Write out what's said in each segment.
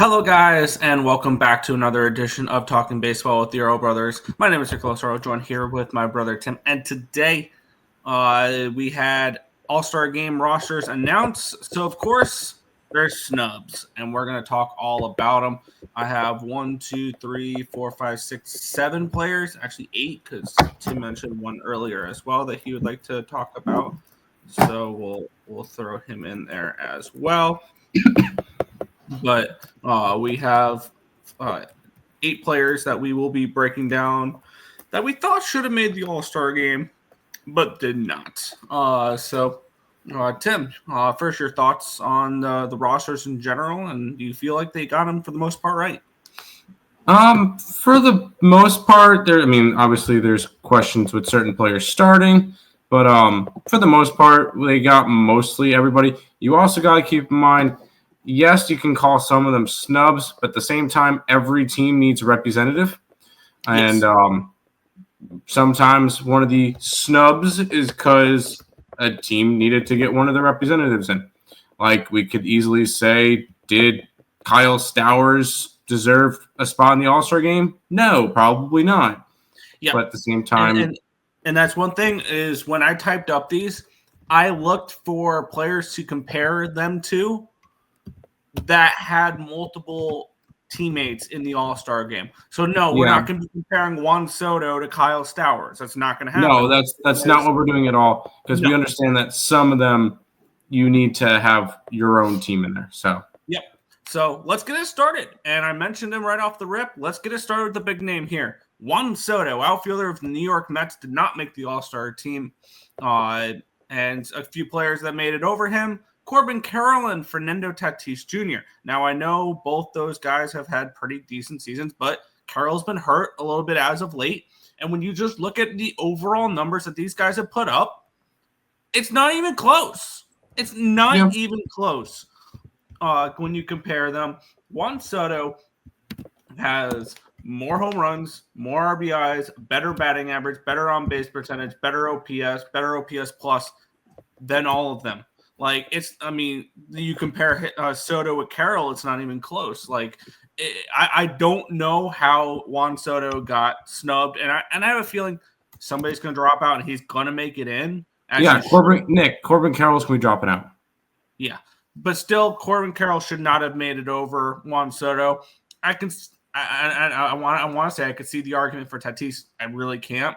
Hello, guys, and welcome back to another edition of Talking Baseball with the Earle brothers. My name is Nicholas Earle, joined here with my brother Tim, and today we had All-Star Game rosters announced. So, of course, there's snubs, and we're going to talk all about them. I have 1, 2, 3, 4, 5, 6, 7 players, actually 8, because Tim mentioned one earlier as well that he would like to talk about. So we'll throw him in there as well. But we have 8 players that we will be breaking down that we thought should have made the All-Star game, but did not. Tim, first your thoughts on the rosters in general, and do you feel like they got them for the most part right? For the most part, obviously there's questions with certain players starting, but for the most part, they got mostly everybody. You also got to keep in mind, yes, you can call some of them snubs, but at the same time, every team needs a representative. Yes. And sometimes one of the snubs is because a team needed to get one of the representatives in. Like we could easily say, did Kyle Stowers deserve a spot in the All-Star game? No, probably not. Yeah. But at the same time... And that's one thing is when I typed up these, I looked for players to compare them to that had multiple teammates in the All-Star game. So no, we're not going to be comparing Juan Soto to Kyle Stowers. That's not going to happen. No, that's not what we're doing at all, because we understand that some of them you need to have your own team in there. So yep. So let's get it started. And I mentioned him right off the rip. Let's get it started with the big name here. Juan Soto, outfielder of the New York Mets, did not make the All-Star team. And a few players that made it over him: Corbin Carroll and Fernando Tatis Jr. Now, I know both those guys have had pretty decent seasons, but Carroll's been hurt a little bit as of late. And when you just look at the overall numbers that these guys have put up, it's not even close. It's not even close when you compare them. Juan Soto has more home runs, more RBIs, better batting average, better on-base percentage, better OPS plus than all of them. Like, you compare Soto with Carroll, it's not even close. Like, I don't know how Juan Soto got snubbed, and I have a feeling somebody's going to drop out and he's going to make it in. Corbin Carroll's going to be dropping out. Yeah, but still, Corbin Carroll should not have made it over Juan Soto. I want to say I could see the argument for Tatis. I really can't.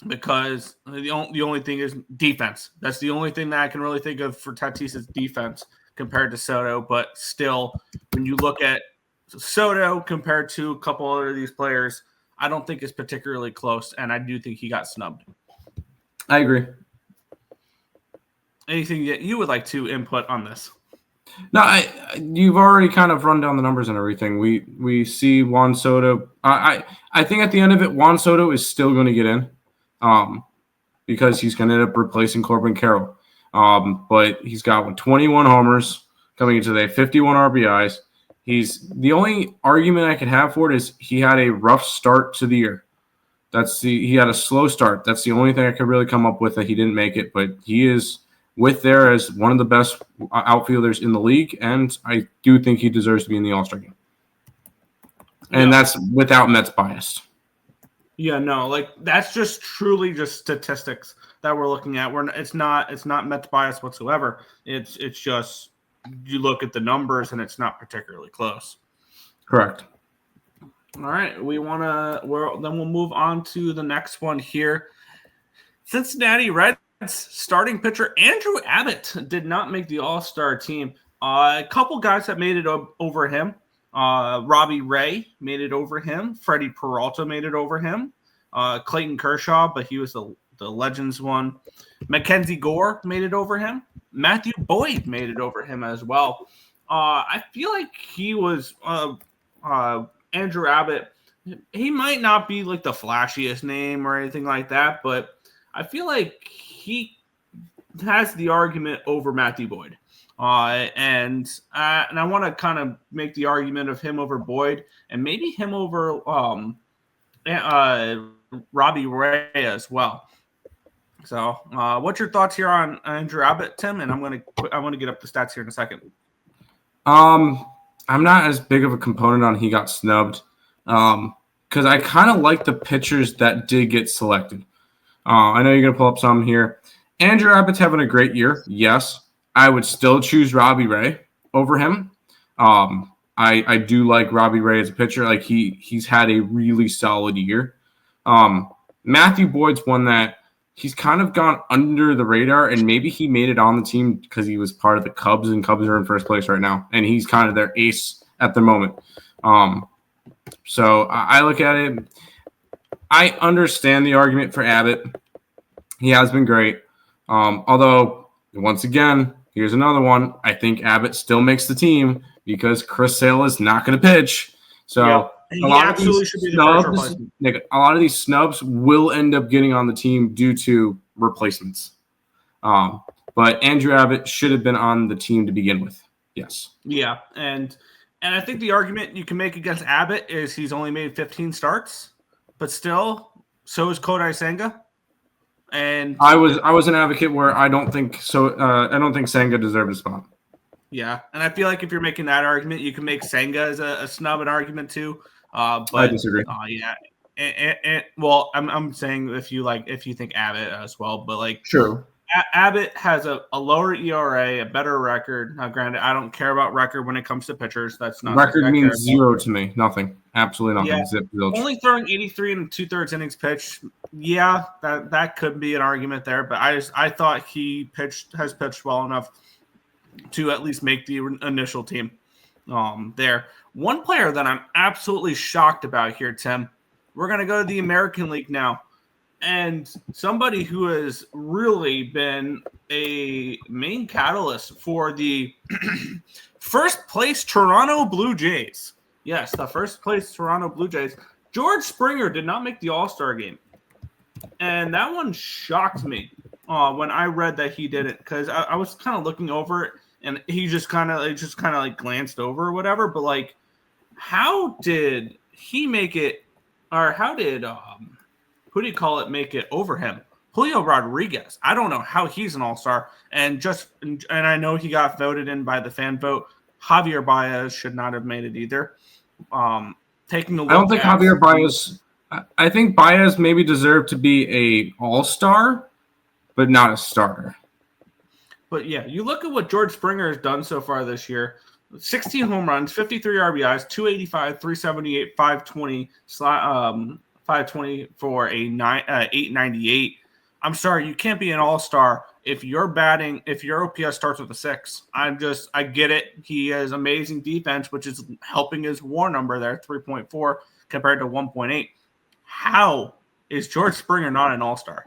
Because the only thing is defense. That's the only thing that I can really think of for Tatis is defense compared to Soto. But still, when you look at Soto compared to a couple other of these players, I don't think it's particularly close, and I do think he got snubbed. I agree. Anything that you would like to input on this? No, you've already kind of run down the numbers and everything. We see Juan Soto. I think at the end of it, Juan Soto is still going to get in. Because he's going to end up replacing Corbin Carroll. But he's got 21 homers coming into today, 51 RBIs. The only argument I could have for it is he had a rough start to the year. He had a slow start. That's the only thing I could really come up with that he didn't make it. But he is with there as one of the best outfielders in the league, and I do think he deserves to be in the All-Star game. And that's without Mets bias. Yeah, no, like that's just truly just statistics that we're looking at. It's not Mets bias whatsoever. It's just you look at the numbers and it's not particularly close. Correct. All right, then we'll move on to the next one here. Cincinnati Reds starting pitcher Andrew Abbott did not make the All-Star team. A couple guys that made it over him. Robbie Ray made it over him. Freddie Peralta made it over him. Clayton Kershaw, but he was the Legends one. Mackenzie Gore made it over him. Matthew Boyd made it over him as well. I feel like he was Andrew Abbott. He might not be like the flashiest name or anything like that, but I feel like he has the argument over Matthew Boyd. And I want to kind of make the argument of him over Boyd and maybe him over Robbie Ray as well. So, what's your thoughts here on Andrew Abbott, Tim? And I'm going to get up the stats here in a second. I'm not as big of a component on he got snubbed. Because I kind of like the pitchers that did get selected. I know you're going to pull up some here. Andrew Abbott's having a great year. Yes. I would still choose Robbie Ray over him. I do like Robbie Ray as a pitcher. Like he's had a really solid year. Matthew Boyd's one that he's kind of gone under the radar, and maybe he made it on the team because he was part of the Cubs, and Cubs are in first place right now, and he's kind of their ace at the moment. So I look at it. I understand the argument for Abbott. He has been great. Although, once again, here's another one. I think Abbott still makes the team because Chris Sale is not going to pitch. So yeah. a lot of these snubs will end up getting on the team due to replacements. But Andrew Abbott should have been on the team to begin with. Yes. Yeah, and I think the argument you can make against Abbott is he's only made 15 starts, but still, so is Kodai Senga. And I was an advocate where I don't think so. I don't think Senga deserved a spot. Yeah, and I feel like if you're making that argument, you can make Senga as a snub an argument too. But I disagree. Yeah, well, I'm saying if you think Abbott as well, but like sure. Abbott has a lower ERA, a better record. Now, granted, I don't care about record when it comes to pitchers. That's not record means zero to me. Nothing, absolutely nothing. Yeah. Zip, only throwing 83 and 2/3 innings pitched. Yeah, that could be an argument there. But I thought he has pitched well enough to at least make the initial team. There, one player that I'm absolutely shocked about here, Tim. We're gonna go to the American League now. And somebody who has really been a main catalyst for the first place Toronto Blue Jays. Yes, the first place Toronto Blue Jays. George Springer did not make the All-Star game. And that one shocked me when I read that he didn't, because I was kind of looking over it and he just kind of glanced over or whatever. But like, how did he make it, or how did make it over him? Julio Rodriguez. I don't know how he's an all-star. And I know he got voted in by the fan vote. Javier Baez should not have made it either. Taking a look, I don't think Javier Baez. I think Baez maybe deserved to be a all-star, but not a starter. But yeah, you look at what George Springer has done so far this year. 16 home runs, 53 RBIs, 285, 378, 520, 520 for a 898. I'm sorry, you can't be an all-star if your OPS starts with a 6. I get it. He has amazing defense, which is helping his WAR number there, 3.4 compared to 1.8. How is George Springer not an all-star?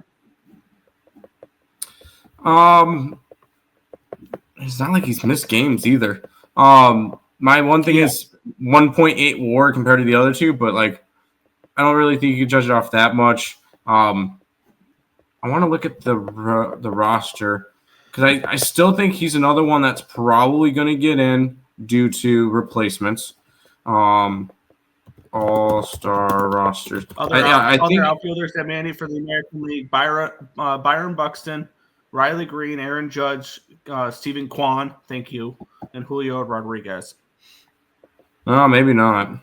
It's not like he's missed games either. My one thing is 1.8 WAR compared to the other two, but like, I don't really think you can judge it off that much. I want to look at the roster because I still think he's another one that's probably going to get in due to replacements. All-star rosters. Other outfielders that made it for the American League: Byron Buxton, Riley Green, Aaron Judge, Stephen Kwan, thank you, and Julio Rodriguez. No, maybe not.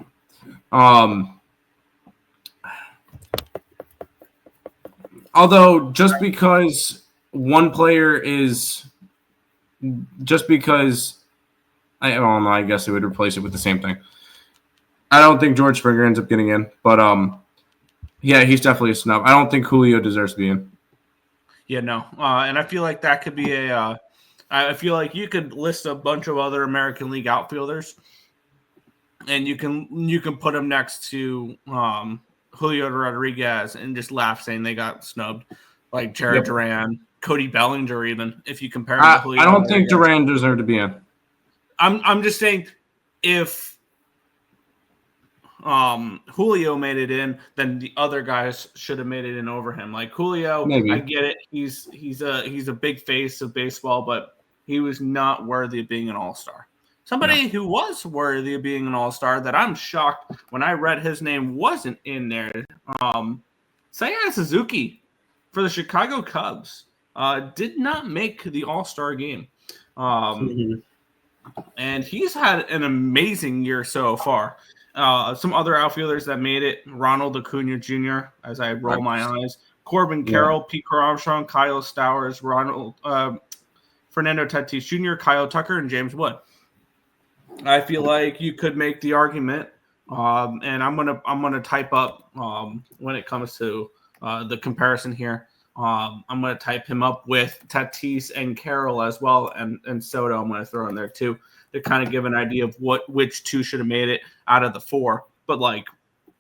Although just because one player is just because I don't know, I guess they would replace it with the same thing. I don't think George Springer ends up getting in, but yeah, he's definitely a snub. I don't think Julio deserves to be in. Yeah, no, and I feel like that could be I feel like you could list a bunch of other American League outfielders, and you can put them next to Julio Rodriguez and just laugh saying they got snubbed, like Jared Duran, Cody Bellinger, even if you compare them to Julio. I don't think Duran deserved to be in. I'm just saying if Julio made it in, then the other guys should have made it in over him. Like Julio, maybe. I get it. He's a big face of baseball, but he was not worthy of being an all-star. Somebody who was worthy of being an all-star that I'm shocked when I read his name wasn't in there. Seiya Suzuki for the Chicago Cubs did not make the all-star game. and he's had an amazing year so far. Some other outfielders that made it: Ronald Acuna Jr., as I roll my eyes, Corbin Carroll, Pete Armstrong, Kyle Stowers, Fernando Tatis Jr., Kyle Tucker, and James Wood. I feel like you could make the argument, and I'm gonna type up when it comes to the comparison here. I'm gonna type him up with Tatis and Carroll as well, and Soto. I'm gonna throw in there too to kind of give an idea of which two should have made it out of the four. But like,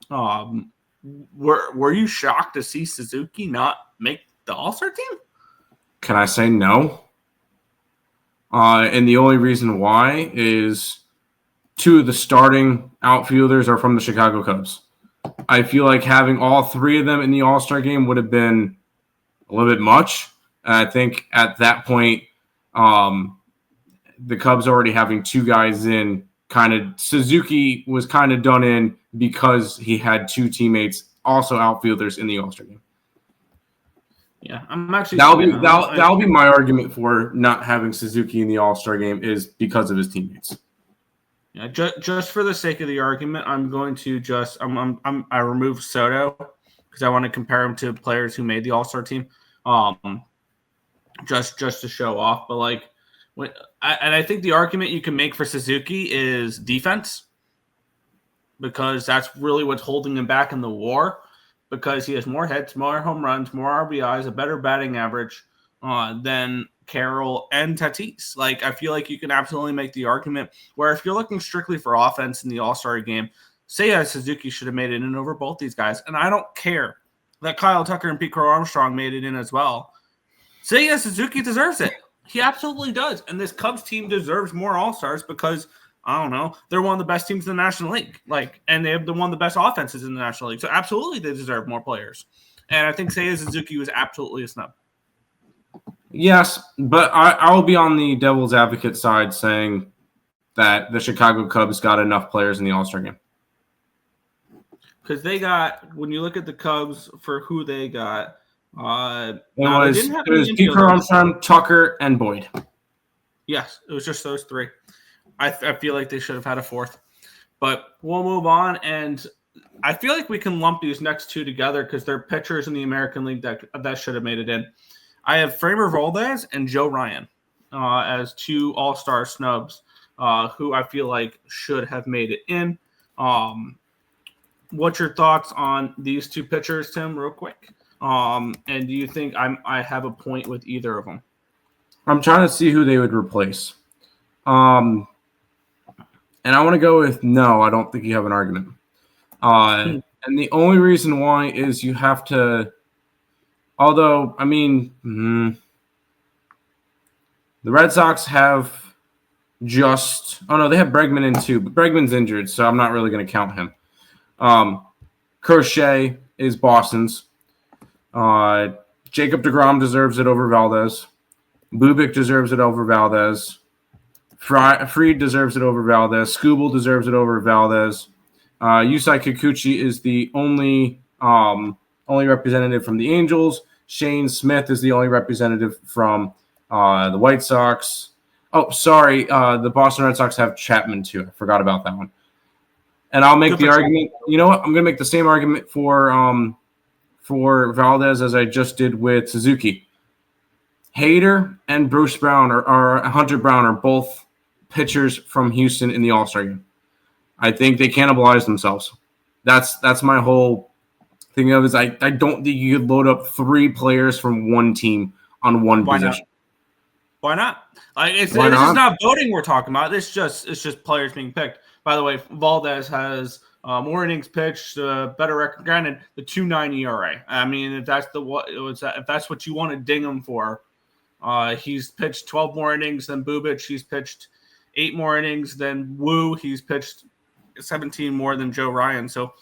were you shocked to see Suzuki not make the All-Star team? Can I say no? And the only reason why is two of the starting outfielders are from the Chicago Cubs. I feel like having all three of them in the All-Star game would have been a little bit much. And I think at that point, the Cubs already having two guys in, Suzuki was kind of done in because he had two teammates, also outfielders, in the All-Star game. Yeah, I'm actually that'll be my argument for not having Suzuki in the All-Star game is because of his teammates. Yeah, just for the sake of the argument, I'm going to I remove Soto because I want to compare him to players who made the All-Star team, just to show off. But like, I think the argument you can make for Suzuki is defense, because that's really what's holding him back in the WAR, because he has more hits, more home runs, more RBIs, a better batting average than Carroll and Tatis. Like, I feel like you can absolutely make the argument where if you're looking strictly for offense in the All-Star game, Seiya Suzuki should have made it in over both these guys. And I don't care that Kyle Tucker and Pete Armstrong made it in as well. Seiya Suzuki deserves it. He absolutely does. And this Cubs team deserves more All-Stars because, I don't know, they're one of the best teams in the National League. And they have one of the best offenses in the National League. So absolutely they deserve more players. And I think Seiya Suzuki was absolutely a snub. Yes, but I will be on the devil's advocate side saying that the Chicago Cubs got enough players in the All-Star game. Because they got, when you look at the Cubs for who they got, it was Pete Armstrong, Tucker, and Boyd. Yes, it was just those three. I feel like they should have had a fourth. But we'll move on, and I feel like we can lump these next two together because they're pitchers in the American League that should have made it in. I have Framber Valdez and Joe Ryan as two All-Star snubs who I feel like should have made it in. What's your thoughts on these two pitchers, Tim, real quick? And do you think I have a point with either of them? I'm trying to see who they would replace. And I want to go with no, I don't think you have an argument. And the only reason why is you have to – although, I mean, the Red Sox have just – oh, no, they have Bregman in too, but Bregman's injured, so I'm not really going to count him. Crochet is Boston's. Jacob deGrom deserves it over Valdez. Bubic deserves it over Valdez. Fried deserves it over Valdez. Skubal deserves it over Valdez. Yusei Kikuchi is the only representative from the Angels. Shane Smith is the only representative from the White Sox. Oh, sorry. The Boston Red Sox have Chapman too. I forgot about that one. And I'll make the argument. You know what? I'm going to make the same argument for Valdez as I just did with Suzuki. Hayter and Bruce Brown or Hunter Brown are both pitchers from Houston in the All-Star game. I think they cannibalized themselves. That's my whole thing of is I don't think you could load up three players from one team on one position. Why not? This is not voting we're talking about. It's just players being picked. By the way, Valdez has more innings pitched, better record. Granted, the 2.9 ERA. I mean, if that's what you want to ding him for, he's pitched 12 more innings than Bubic. He's pitched 8 more innings than Wu. He's pitched 17 more than Joe Ryan. So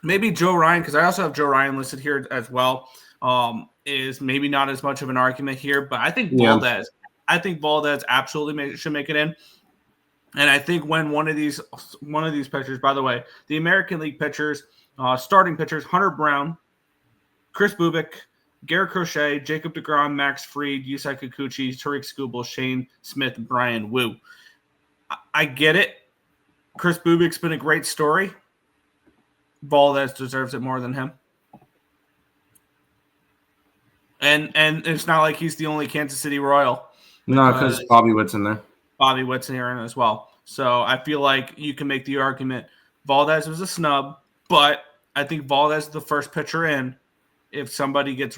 maybe Joe Ryan, because I also have Joe Ryan listed here as well, is maybe not as much of an argument here. But I think Valdez. I think Valdez absolutely should make it in. And I think when one of these pitchers, by the way, the American League pitchers, starting pitchers, Hunter Brown, Chris Bubic, Garrett Crochet, Jacob deGrom, Max Fried, Yusei Kikuchi, Tariq Skubal, Shane Smith, and Brian Wu. I get it. Chris Bubik's been a great story. Valdez deserves it more than him. And it's not like he's the only Kansas City Royal. No, because Bobby Witt's in there. Bobby Witt's in here as well. So I feel like you can make the argument Valdez was a snub, but I think Valdez is the first pitcher in. If somebody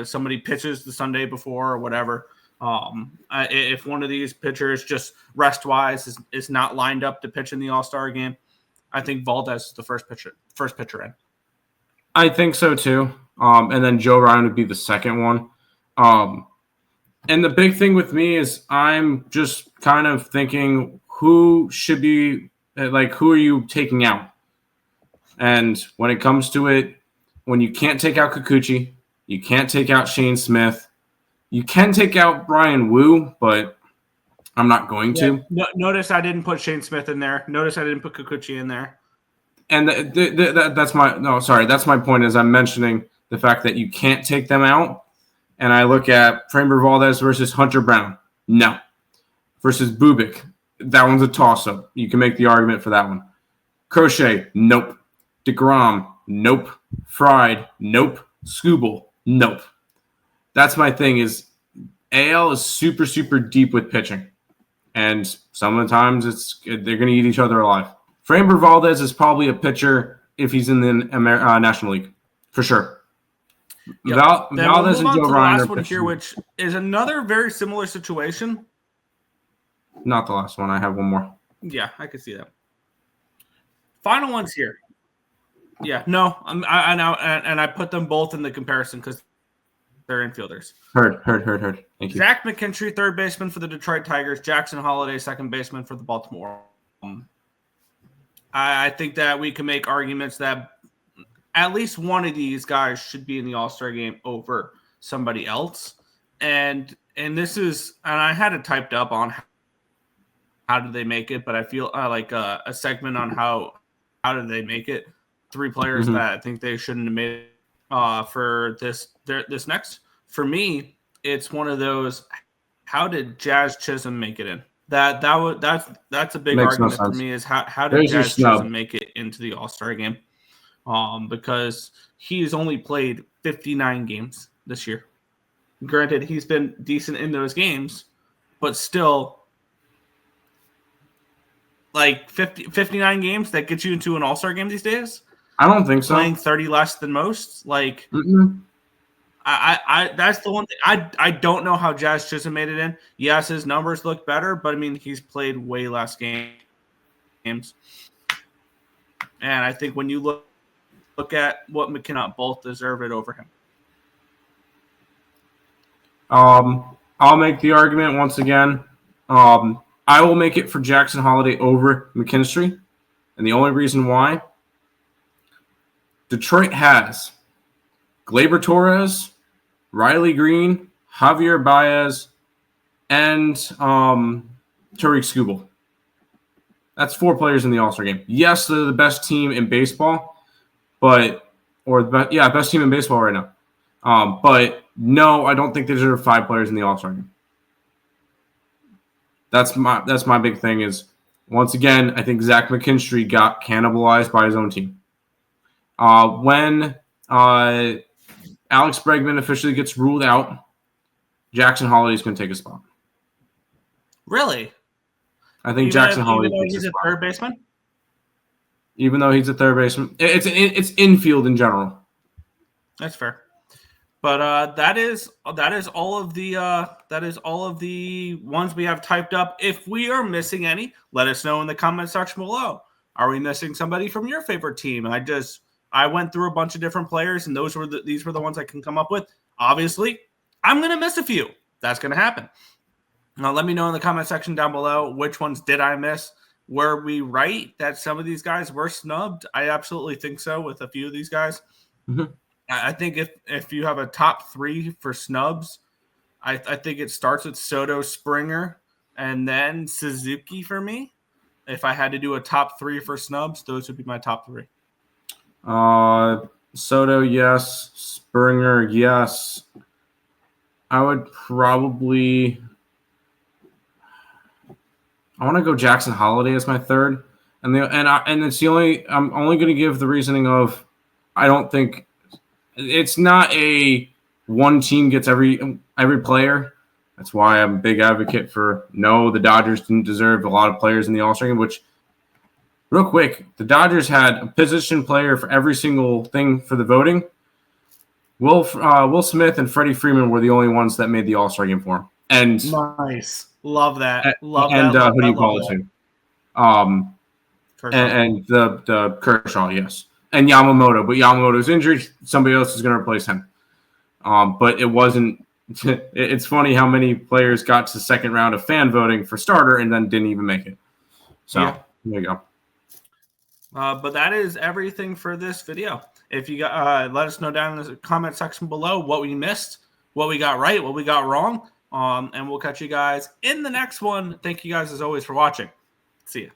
somebody pitches the Sunday before or whatever, if one of these pitchers just rest wise is not lined up to pitch in the All-Star game, I think Valdez is the first pitcher in. I think so too. And then Joe Ryan would be the second one. And the big thing with me is I'm just kind of thinking who should be who are you taking out? And when it comes to it, when you can't take out Kikuchi, you can't take out Shane Smith, you can take out Brian Wu, but I'm not going to. Notice I didn't put Shane Smith in there. Notice I didn't put Kikuchi in there. And that's my point is I'm mentioning the fact that you can't take them out. And I look at Framber Valdez versus Hunter Brown. No. Versus Bubik. That one's a toss-up. You can make the argument for that one. Crochet. Nope. DeGrom. Nope. Fried. Nope. Skubal. Nope. That's my thing is AL is super, super deep with pitching. And some of the times they're going to eat each other alive. Framber Valdez is probably a pitcher if he's in the National League. For sure. Yep. Valdez and Joe Ryan last one here, which is another very similar situation. Not the last one. I have one more. Yeah, I can see that. Final ones here. Yeah, no, I put them both in the comparison because they're infielders. Heard. Thank you. Zach McKinstry, third baseman for the Detroit Tigers. Jackson Holliday, second baseman for the Baltimore. I think that we can make arguments that at least one of these guys should be in the All-Star game over somebody else. And this is, and I had it typed up on how did they make it, but I feel like a segment on how did they make it. 3 players that I think they shouldn't have made for this next. For me, it's one of those. How did Jazz Chisholm make it in? That's a big argument for me. Is how did Jazz Chisholm make it into the All-Star game? Because he's only played 59 games this year. Granted, he's been decent in those games, but still, like 59 games that gets you into an All-Star game these days. I don't think so. Playing 30 less than most, like I that's the one thing. I don't know how Jazz Chisholm made it in. Yes, his numbers look better, but I mean he's played way less games. And I think when you look at what McKenna, both deserve it over him. I'll make the argument once again. I will make it for Jackson Holliday over McKinstry, and the only reason why. Detroit has Gleyber Torres, Riley Green, Javier Baez, and Tariq Skubal. That's 4 players in the All-Star game. Yes, they're the best team in baseball, best team in baseball right now. But no, I don't think they deserve 5 players in the All-Star game. That's my big thing is, once again, I think Zach McKinstry got cannibalized by his own team. When Alex Bregman officially gets ruled out, Jackson Holliday is going to take a spot. Really? I think Jackson Holliday takes a spot. Third baseman? Even though he's a third baseman. It's infield in general. That's fair. But that is all of the ones we have typed up. If we are missing any, let us know in the comment section below. Are we missing somebody from your favorite team? I went through a bunch of different players, and these were the ones I can come up with. Obviously, I'm going to miss a few. That's going to happen. Now, let me know in the comment section down below which ones did I miss. Were we right that some of these guys were snubbed? I absolutely think so with a few of these guys. Mm-hmm. I think if you have a top 3 for snubs, I think it starts with Soto, Springer, and then Suzuki for me. If I had to do a top 3 for snubs, those would be my top 3. Soto, yes. Springer, yes. I would probably I want to go Jackson Holiday as my third, and it's the only. I'm only going to give the reasoning of I don't think it's not a one team gets every player. That's why I'm a big advocate for no. The Dodgers didn't deserve a lot of players in the All-Star game. Which, real quick, the Dodgers had a position player for every single thing for the voting. Will Smith and Freddie Freeman were the only ones that made the All-Star game for him. And nice, love that, love and that. who do you call it to? And the Kershaw, yes, and Yamamoto. But Yamamoto's injured. Somebody else is going to replace him. But it wasn't. It's funny how many players got to the second round of fan voting for starter and then didn't even make it. So There you go. But that is everything for this video. If you got, let us know down in the comment section below what we missed, what we got right, what we got wrong. And we'll catch you guys in the next one. Thank you guys as always for watching. See ya.